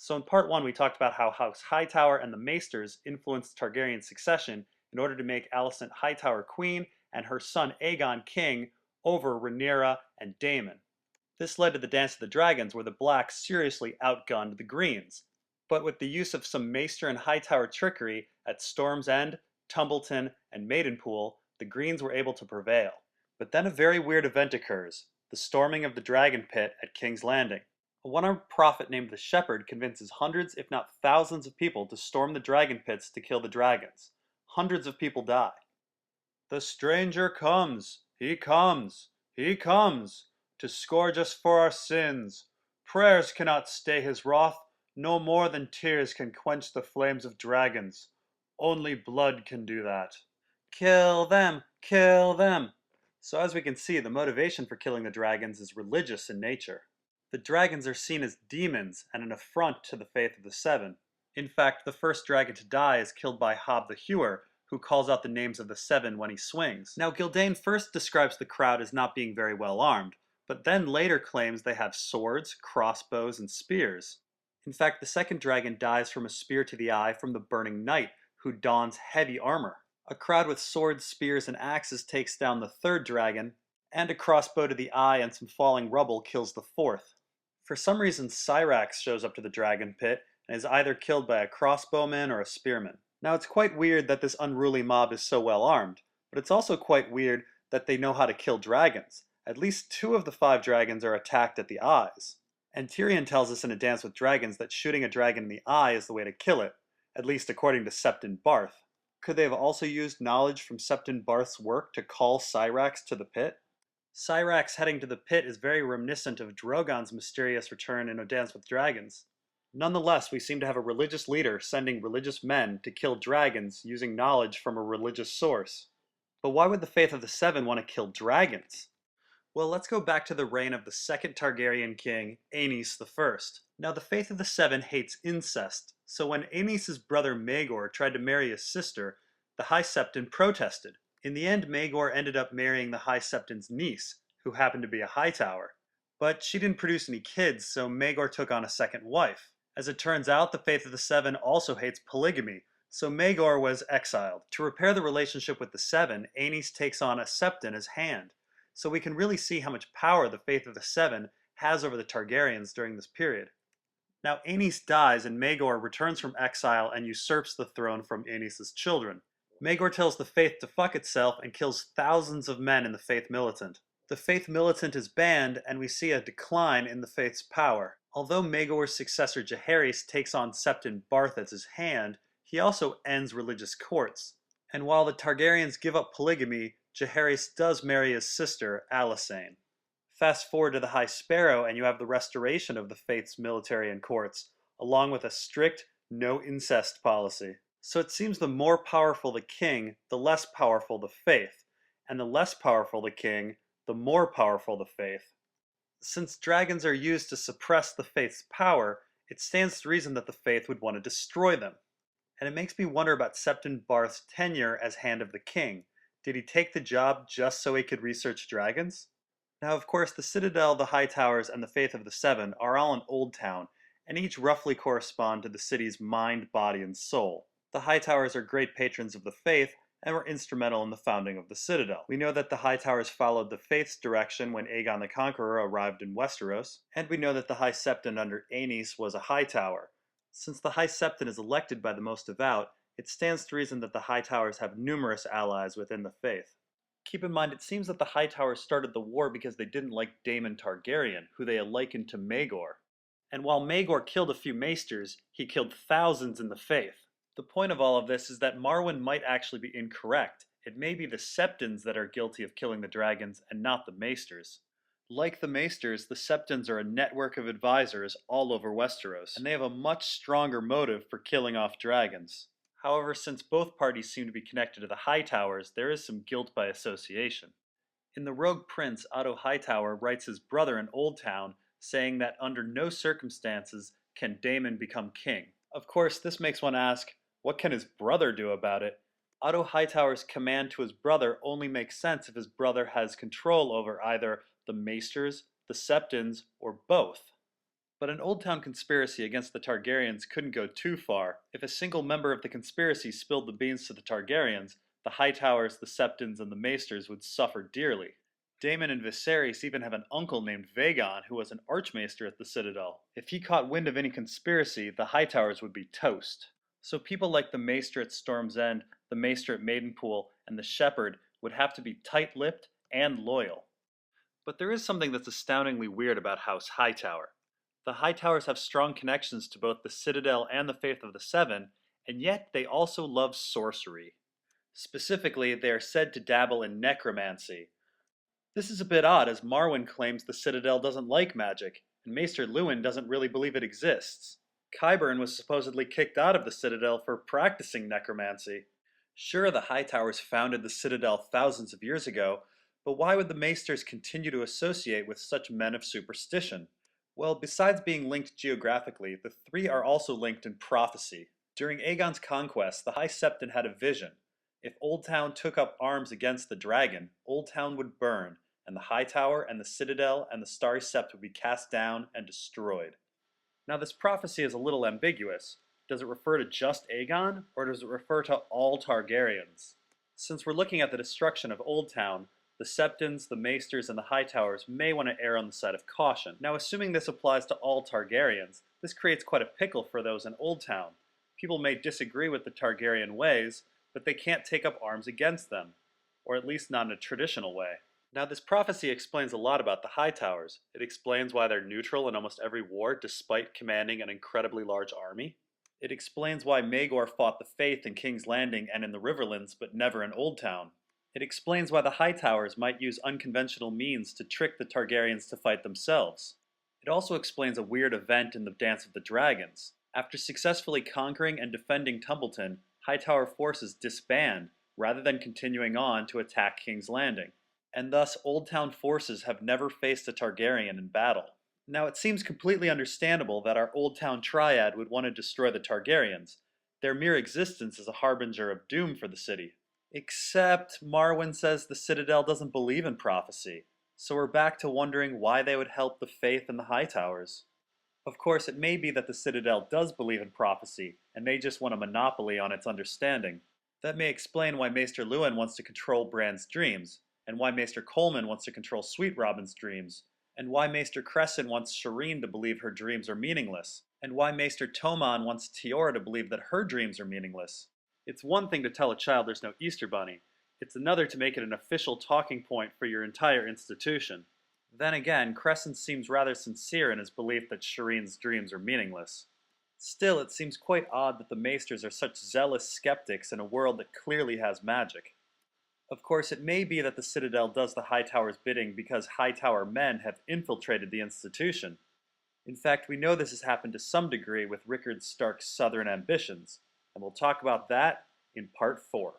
So in part 1 we talked about how House Hightower and the Maesters influenced Targaryen succession in order to make Alicent Hightower queen and her son Aegon king over Rhaenyra and Daemon. This led to the Dance of the Dragons, where the Blacks seriously outgunned the Greens. But with the use of some Maester and Hightower trickery at Storm's End, Tumbleton, and Maidenpool, the Greens were able to prevail. But then a very weird event occurs, the storming of the Dragon Pit at King's Landing. A one-armed prophet named the Shepherd convinces hundreds, if not thousands of people to storm the dragon pits to kill the dragons. Hundreds of people die. The stranger comes, he comes, he comes, to scourge us for our sins. Prayers cannot stay his wrath, no more than tears can quench the flames of dragons. Only blood can do that. Kill them! Kill them! So as we can see, the motivation for killing the dragons is religious in nature. The dragons are seen as demons and an affront to the faith of the Seven. In fact, the first dragon to die is killed by Hob the Hewer, who calls out the names of the Seven when he swings. Now, Gyldayn first describes the crowd as not being very well armed, but then later claims they have swords, crossbows, and spears. In fact, the second dragon dies from a spear to the eye from the Burning Knight, who dons heavy armor. A crowd with swords, spears, and axes takes down the third dragon, and a crossbow to the eye and some falling rubble kills the fourth. For some reason, Syrax shows up to the dragon pit and is either killed by a crossbowman or a spearman. Now, it's quite weird that this unruly mob is so well armed, but it's also quite weird that they know how to kill dragons. At least 2 of the 5 dragons are attacked at the eyes. And Tyrion tells us in A Dance with Dragons that shooting a dragon in the eye is the way to kill it, at least according to Septon Barth. Could they have also used knowledge from Septon Barth's work to call Syrax to the pit? Syrax heading to the pit is very reminiscent of Drogon's mysterious return in A Dance with Dragons. Nonetheless, we seem to have a religious leader sending religious men to kill dragons using knowledge from a religious source. But why would the Faith of the Seven want to kill dragons? Well, let's go back to the reign of the second Targaryen king, Aenys I. Now, the Faith of the Seven hates incest, so when Aenys' brother Maegor tried to marry his sister, the High Septon protested. In the end, Maegor ended up marrying the High Septon's niece, who happened to be a Hightower. But she didn't produce any kids, so Maegor took on a second wife. As it turns out, the Faith of the Seven also hates polygamy, so Maegor was exiled. To repair the relationship with the Seven, Aenys takes on a Septon as hand. So we can really see how much power the Faith of the Seven has over the Targaryens during this period. Now, Aenys dies and Maegor returns from exile and usurps the throne from Aenys' children. Maegor tells the Faith to fuck itself and kills thousands of men in the Faith Militant. The Faith Militant is banned, and we see a decline in the Faith's power. Although Maegor's successor Jaehaerys takes on Septon Barth as his hand, he also ends religious courts. And while the Targaryens give up polygamy, Jaehaerys does marry his sister, Alysanne. Fast forward to the High Sparrow, and you have the restoration of the Faith's military and courts, along with a strict no incest policy. So it seems the more powerful the king, the less powerful the Faith, and the less powerful the king, the more powerful the Faith. Since dragons are used to suppress the Faith's power, it stands to reason that the Faith would want to destroy them. And it makes me wonder about Septon Barth's tenure as Hand of the King. Did he take the job just so he could research dragons? Now, of course, the Citadel, the Hightowers, and the Faith of the Seven are all in Old Town, and each roughly correspond to the city's mind, body, and soul. The Hightowers are great patrons of the Faith, and were instrumental in the founding of the Citadel. We know that the Hightowers followed the Faith's direction when Aegon the Conqueror arrived in Westeros, and we know that the High Septon under Aenys was a Hightower. Since the High Septon is elected by the most devout, it stands to reason that the Hightowers have numerous allies within the Faith. Keep in mind, it seems that the Hightowers started the war because they didn't like Daemon Targaryen, who they had likened to Maegor. And while Maegor killed a few Maesters, he killed thousands in the Faith. The point of all of this is that Marwyn might actually be incorrect. It may be the Septons that are guilty of killing the dragons and not the Maesters. Like the Maesters, the Septons are a network of advisors all over Westeros, and they have a much stronger motive for killing off dragons. However, since both parties seem to be connected to the Hightowers, there is some guilt by association. In The Rogue Prince, Otto Hightower writes his brother in Old Town, saying that under no circumstances can Daemon become king. Of course, this makes one ask, what can his brother do about it? Otto Hightower's command to his brother only makes sense if his brother has control over either the Maesters, the Septons, or both. But an Old Town conspiracy against the Targaryens couldn't go too far. If a single member of the conspiracy spilled the beans to the Targaryens, the Hightowers, the Septons, and the Maesters would suffer dearly. Daemon and Viserys even have an uncle named Vaegon who was an Archmaester at the Citadel. If he caught wind of any conspiracy, the Hightowers would be toast. So people like the Maester at Storm's End, the Maester at Maidenpool, and the Shepherd would have to be tight-lipped and loyal. But there is something that's astoundingly weird about House Hightower. The Hightowers have strong connections to both the Citadel and the Faith of the Seven, and yet they also love sorcery. Specifically, they are said to dabble in necromancy. This is a bit odd, as Marwyn claims the Citadel doesn't like magic, and Maester Luwin doesn't really believe it exists. Qyburn was supposedly kicked out of the Citadel for practicing necromancy. Sure, the Hightowers founded the Citadel thousands of years ago, but why would the Maesters continue to associate with such men of superstition? Well, besides being linked geographically, the three are also linked in prophecy. During Aegon's conquest, the High Septon had a vision. If Old Town took up arms against the dragon, Old Town would burn, and the Hightower and the Citadel and the Starry Sept would be cast down and destroyed. Now this prophecy is a little ambiguous. Does it refer to just Aegon, or does it refer to all Targaryens? Since we're looking at the destruction of Old Town, the Septons, the Maesters, and the Hightowers may want to err on the side of caution. Now assuming this applies to all Targaryens, this creates quite a pickle for those in Old Town. People may disagree with the Targaryen ways, but they can't take up arms against them, or at least not in a traditional way. Now this prophecy explains a lot about the Hightowers. It explains why they're neutral in almost every war despite commanding an incredibly large army. It explains why Maegor fought the Faith in King's Landing and in the Riverlands but never in Old Town. It explains why the Hightowers might use unconventional means to trick the Targaryens to fight themselves. It also explains a weird event in the Dance of the Dragons. After successfully conquering and defending Tumbleton, Hightower forces disband rather than continuing on to attack King's Landing. And thus Old Town forces have never faced a Targaryen in battle. Now it seems completely understandable that our Old Town triad would want to destroy the Targaryens. Their mere existence is a harbinger of doom for the city. Except Marwyn says the Citadel doesn't believe in prophecy, so we're back to wondering why they would help the Faith and the Hightowers. Of course, it may be that the Citadel does believe in prophecy, and they just want a monopoly on its understanding. That may explain why Maester Luwin wants to control Bran's dreams, and why Maester Coleman wants to control Sweet Robin's dreams, and why Maester Crescent wants Shireen to believe her dreams are meaningless, and why Maester Tomon wants Tiora to believe that her dreams are meaningless. It's one thing to tell a child there's no Easter Bunny. It's another to make it an official talking point for your entire institution. Then again, Crescent seems rather sincere in his belief that Shireen's dreams are meaningless. Still, it seems quite odd that the Maesters are such zealous skeptics in a world that clearly has magic. Of course, it may be that the Citadel does the Hightower's bidding because Hightower men have infiltrated the institution. In fact, we know this has happened to some degree with Rickard Stark's southern ambitions, and we'll talk about that in Part 4.